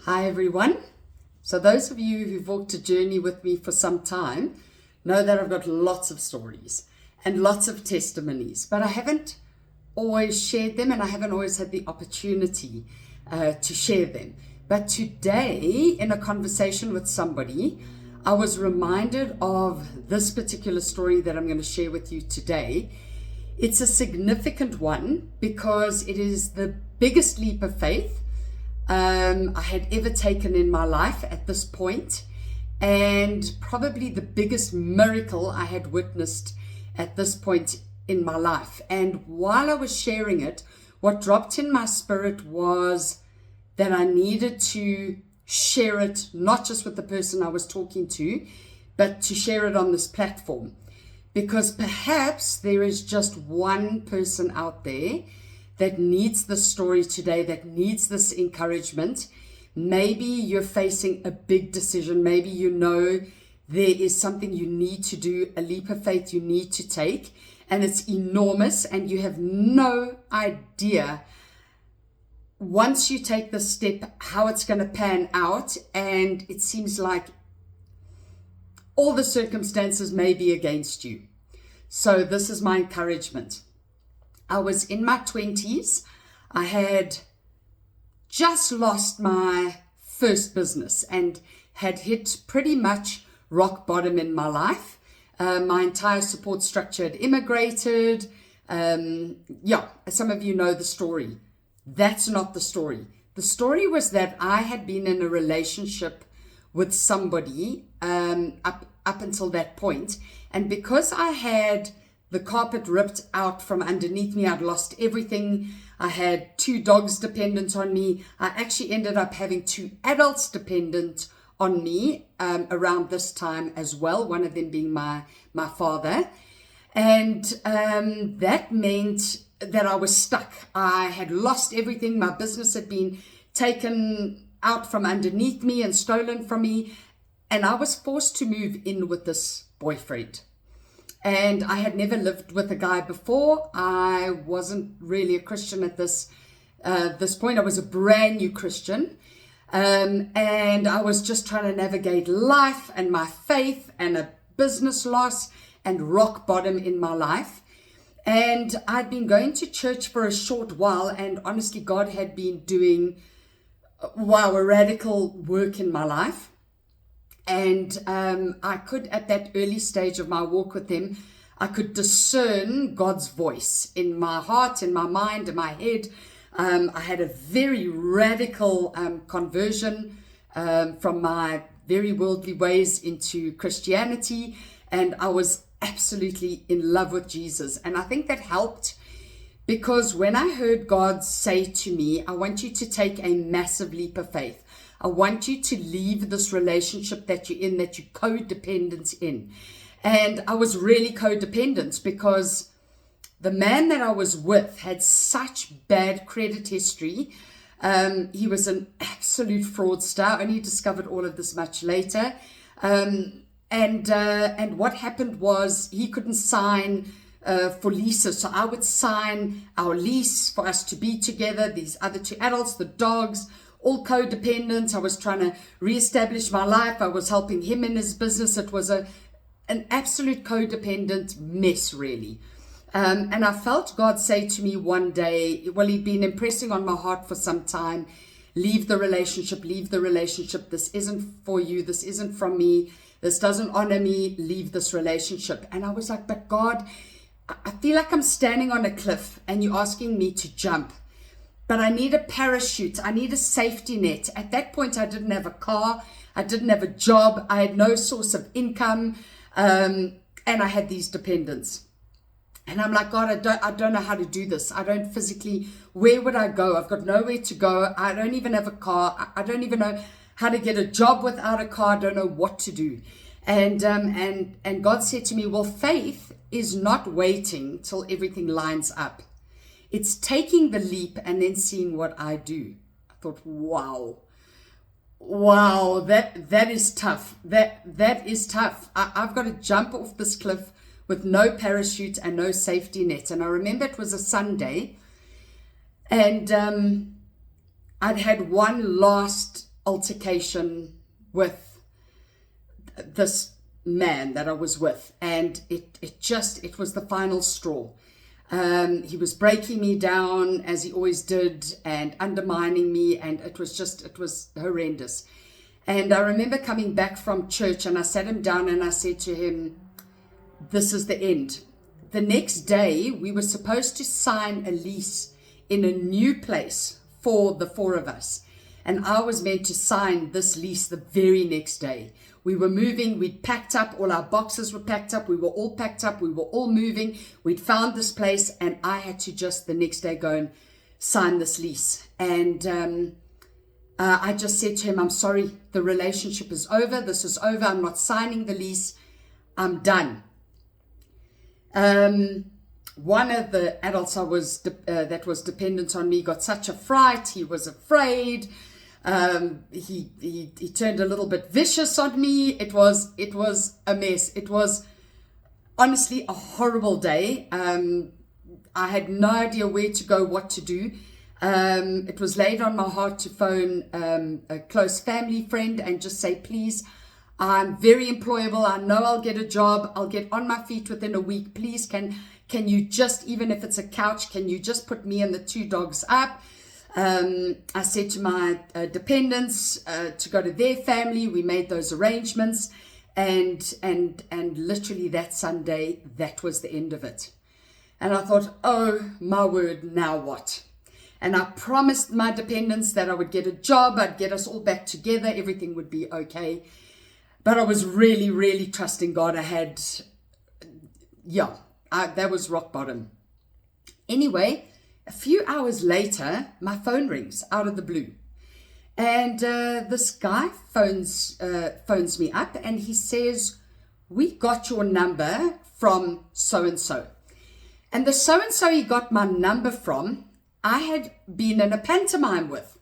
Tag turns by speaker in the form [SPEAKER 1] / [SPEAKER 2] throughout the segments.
[SPEAKER 1] Hi everyone. So those of you who've walked a journey with me for some time know that I've got lots of stories and lots of testimonies, but I haven't always shared them and I haven't always had the opportunity to share them. But today, in a conversation with somebody, I was reminded of this particular story that I'm going to share with you today. It's a significant one because it is the biggest leap of faith I had ever taken in my life at this point, and probably the biggest miracle I had witnessed at this point in my life. And while I was sharing it, what dropped in my spirit was that I needed to share it, not just with the person I was talking to, but to share it on this platform. Because perhaps there is just one person out there that needs this story today, that needs this encouragement. Maybe you're facing a big decision. Maybe you know there is something you need to do, a leap of faith you need to take, and it's enormous and you have no idea once you take the step how it's going to pan out, and it seems like all the circumstances may be against you. So this is my encouragement. I was in my 20s. I had just lost my first business and had hit pretty much rock bottom in my life. My entire support structure had immigrated. Some of you know the story. That's not the story. The story was that I had been in a relationship with somebody up until that point. And because I had the carpet ripped out from underneath me, I'd lost everything. I had 2 dogs dependent on me. I actually ended up having 2 adults dependent on me around this time as well, one of them being my father. And that meant that I was stuck. I had lost everything. My business had been taken out from underneath me and stolen from me. And I was forced to move in with this boyfriend. And I had never lived with a guy before. I wasn't really a Christian at this point. I was a brand new Christian. And I was just trying to navigate life and my faith and a business loss and rock bottom in my life. And I'd been going to church for a short while, and honestly, God had been doing, a radical work in my life. And I could, at that early stage of my walk with him, I could discern God's voice in my heart, in my mind, in my head. I had a very radical conversion from my very worldly ways into Christianity. And I was absolutely in love with Jesus. And I think that helped, because when I heard God say to me, I want you to take a massive leap of faith. I want you to leave this relationship that you're in, that you're codependent in. And I was really codependent because the man that I was with had such bad credit history. He was an absolute fraudster. I only discovered all of this much later. And what happened was he couldn't sign for leases. So I would sign our lease for us to be together, these other 2 adults, the dogs, all codependent. I was trying to reestablish my life. I was helping him in his business. It was an absolute codependent mess, really. And I felt God say to me one day, he'd been impressing on my heart for some time, leave the relationship, this isn't for you, this isn't from me, this doesn't honor me, leave this relationship. And I was like, but God, I feel like I'm standing on a cliff and you're asking me to jump. But I need a parachute. I need a safety net. At that point, I didn't have a car. I didn't have a job. I had no source of income. And I had these dependents. And I'm like, God, I don't know how to do this. I don't physically, where would I go? I've got nowhere to go. I don't even have a car. I don't even know how to get a job without a car. I don't know what to do. And God said to me, well, faith is not waiting till everything lines up. It's taking the leap and then seeing what I do. I thought, wow, that is tough. That is tough. I've got to jump off this cliff with no parachute and no safety net. And I remember it was a Sunday, and I'd had one last altercation with this man that I was with, and it was the final straw. He was breaking me down as he always did and undermining me, and it was horrendous. And I remember coming back from church, and I sat him down and I said to him, this is the end. The next day, we were supposed to sign a lease in a new place for the four of us. And I was meant to sign this lease the very next day. We were moving, we'd packed up, all our boxes were packed up, we were all packed up, we were all moving, we'd found this place, and I had to just the next day go and sign this lease. And I just said to him, I'm sorry, the relationship is over, this is over, I'm not signing the lease, I'm done. One of the adults that was dependent on me got such a fright, he was afraid. He turned a little bit vicious on me. It was a mess. It was honestly a horrible day. I had no idea where to go, what to do. It was laid on my heart to phone a close family friend and just say, please, I'm very employable. I know I'll get a job. I'll get on my feet within a week. Please, can you just, even if it's a couch, can you just put me and the two dogs up? I said to my dependents to go to their family. We made those arrangements, and literally that Sunday, that was the end of it. And I thought, oh my word, now what? And I promised my dependents that I would get a job, I'd get us all back together, everything would be okay. But I was really, really trusting God. That was rock bottom. Anyway, a few hours later, my phone rings out of the blue. And this guy phones me up and he says, we got your number from so-and-so. And the so-and-so he got my number from, I had been in a pantomime with.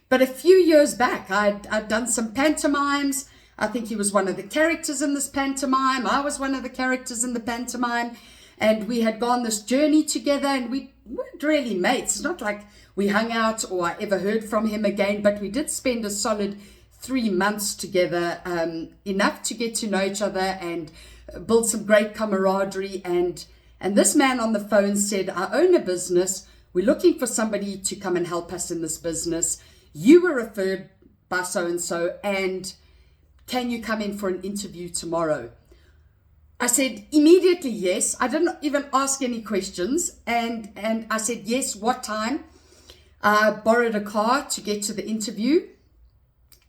[SPEAKER 1] But a few years back, I'd done some pantomimes. I think he was one of the characters in this pantomime. I was one of the characters in the pantomime. And we had gone this journey together, and we weren't really mates. It's not like we hung out or I ever heard from him again, but we did spend a solid 3 months together, enough to get to know each other and build some great camaraderie. And this man on the phone said, I own a business. We're looking for somebody to come and help us in this business. You were referred by so-and-so, and can you come in for an interview tomorrow? I said immediately yes. I didn't even ask any questions. And I said, yes, what time? I borrowed a car to get to the interview,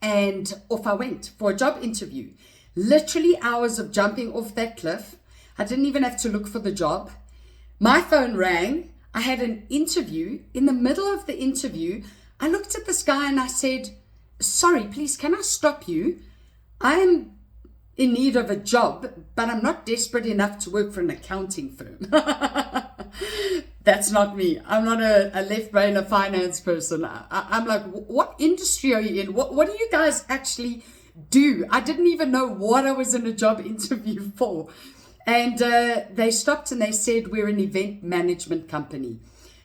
[SPEAKER 1] and off I went for a job interview. Literally hours of jumping off that cliff. I didn't even have to look for the job. My phone rang. I had an interview. In the middle of the interview, I looked at this guy and I said, sorry, please, can I stop you? I am in need of a job, but I'm not desperate enough to work for an accounting firm. That's not me. I'm not a left-brainer finance person. I'm like, what industry are you in? What do you guys actually do? I didn't even know what I was in a job interview for. And they stopped and they said, we're an event management company.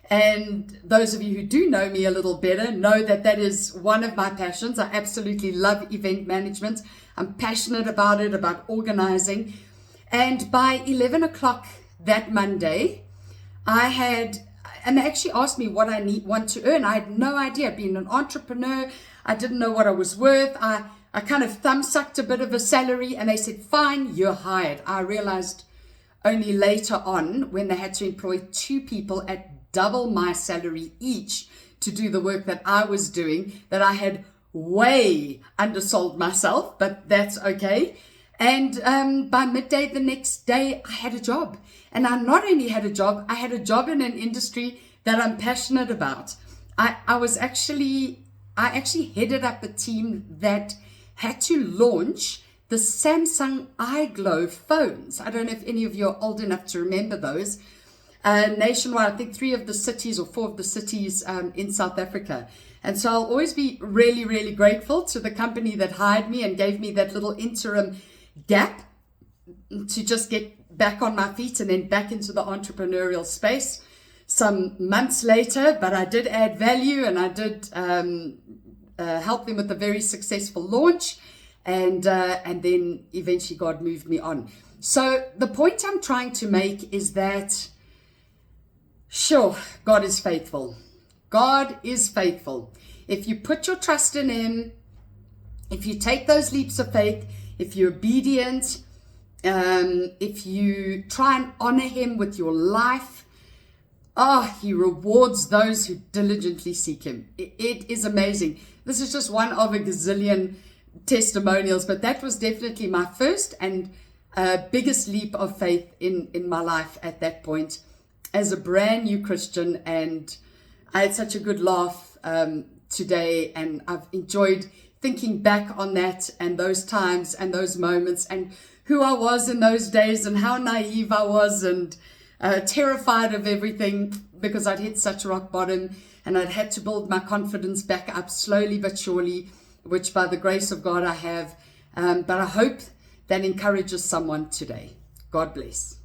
[SPEAKER 1] And those of you who do know me a little better know that that is one of my passions. I absolutely love event management. I'm passionate about it, about organizing. And by 11 o'clock that Monday, and they actually asked me what I want to earn. I had no idea. Being an entrepreneur, I didn't know what I was worth. I kind of thumb-sucked a bit of a salary, and they said, fine, you're hired. I realized only later on, when they had to employ 2 people at double my salary each to do the work that I was doing, that I had way undersold myself, but that's okay. And by midday the next day, I had a job. And I not only had a job, I had a job in an industry that I'm passionate about. I actually headed up a team that had to launch the Samsung iGlow phones. I don't know if any of you are old enough to remember those. Nationwide, I think 3 of the cities or 4 of the cities in South Africa. And so I'll always be really, really grateful to the company that hired me and gave me that little interim gap to just get back on my feet and then back into the entrepreneurial space some months later. But I did add value, and I did helped them with a very successful launch, and then eventually God moved me on. So the point I'm trying to make is that, sure, God is faithful. God is faithful. If you put your trust in Him, if you take those leaps of faith, if you're obedient, if you try and honor Him with your life, He rewards those who diligently seek Him. It is amazing. This is just one of a gazillion testimonials, but that was definitely my first and biggest leap of faith in my life at that point as a brand new Christian. And I had such a good laugh today, and I've enjoyed thinking back on that and those times and those moments and who I was in those days and how naive I was and terrified of everything, because I'd hit such rock bottom and I'd had to build my confidence back up slowly but surely, which by the grace of God I have. But I hope that encourages someone today. God bless.